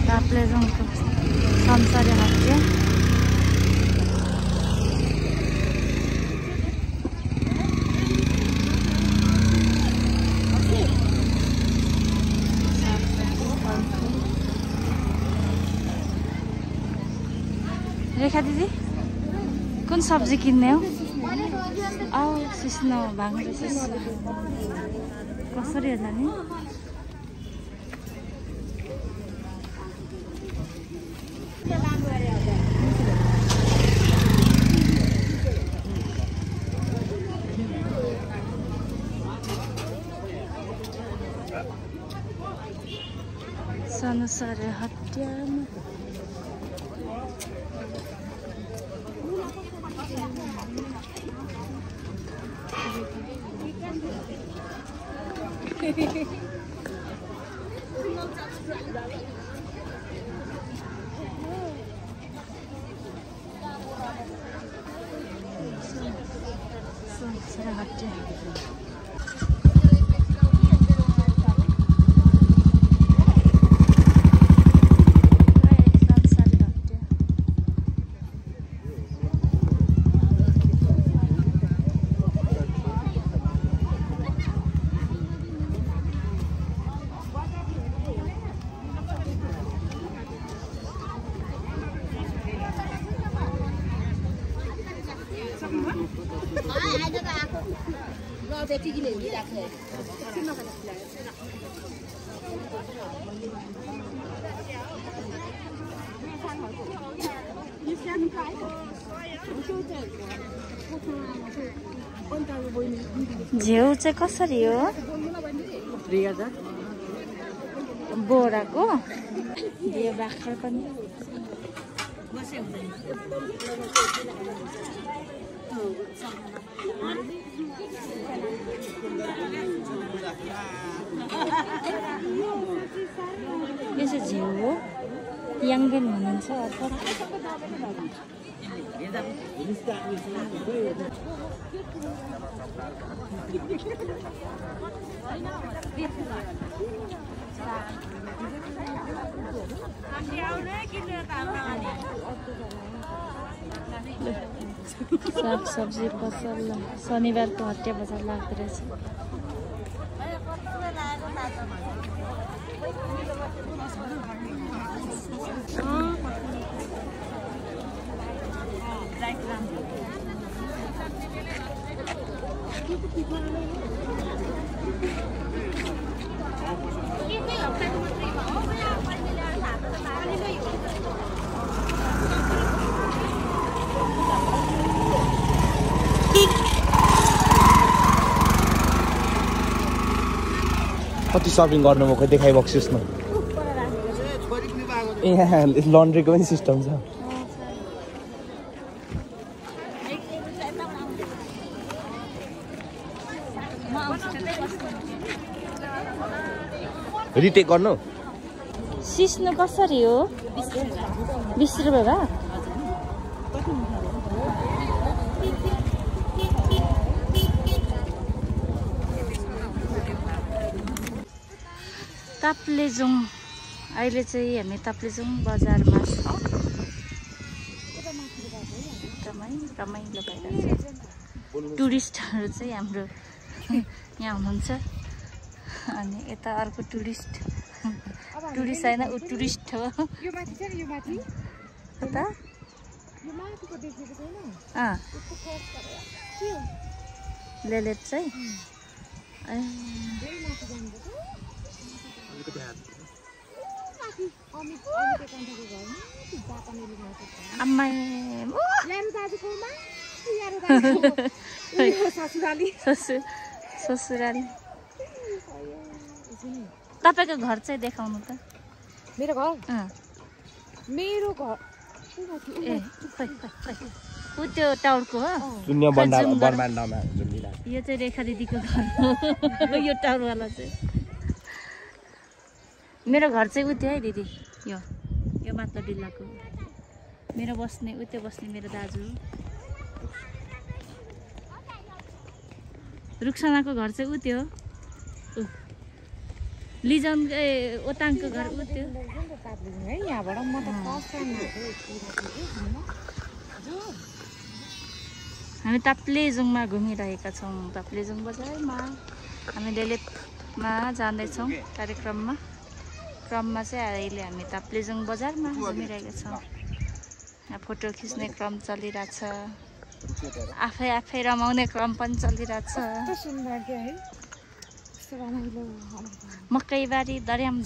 ताप्लेजुङको संसारी हट्टे रेखा दिदी कुन सब्जी किन्ने हो सिस्नो भाङ्रो सिस्नो कसरी होला नि संसारी हट्यामा संसारी हट्या झ्याउ चाहिँ कसरी हो 3000 बोराको यो बाख्रा पनि यो चाहिँ झ्याउ हो याङ्गेन भनिन्छ अर्थात् साग सब्जी पसल शनिबारको हट्या बजार लाग्दो रहेछ कति सपिङ गर्नुभएको देखाइबक्सिस् न यहाँ लन्ड्रीको पनि सिस्टम छ रिटेक गर्नु सिस्नो कसरी हो 20 रुपैयाँ भा ताप्लेजुङ अहिले चाहिँ हामी ताप्लेजुङ बजारमा छौँ एकदमै रमाइलो भइरहेछ टुरिस्टहरू चाहिँ हाम्रो यहाँ हुनुहुन्छ अनि यता अर्को टुरिस्ट हैन उ टुरिस्ट हो कता लेलेट चाहिँ ससुराली तपाईको घर चाहिँ देखाउनु त मेरो घर ए उ त्यो टाउरको हो यो चाहिँ रेखा दिदीको घर हो यो टाउरवाला चाहिँ मेरो घर चाहिँ उ त्यो है दिदी यो मात्र डिल्लाको मेरो बस्ने उ त्यो बस्ने मेरो दाजु हो रुक्सानाको घर चाहिँ उ त्यो लिजन ओताङको घर ऊ त्यो है यहाँबाट म त हामी ताप्लेजुङमा घुमिरहेका छौँ। ताप्लेजुङ बजारमा हामी लेलेपमा जाँदैछौँ कार्यक्रममा। क्रममा चाहिँ अहिले हामी ताप्लेजुङ बजारमा घुमिरहेका छौँ। यहाँ फोटो खिच्ने क्रम चलिरहेछ, आफै रमाउने क्रम पनि चलिरहेछ। सुन्दर क्या है, कस्तो रमाइलो मकैबारी दर्याम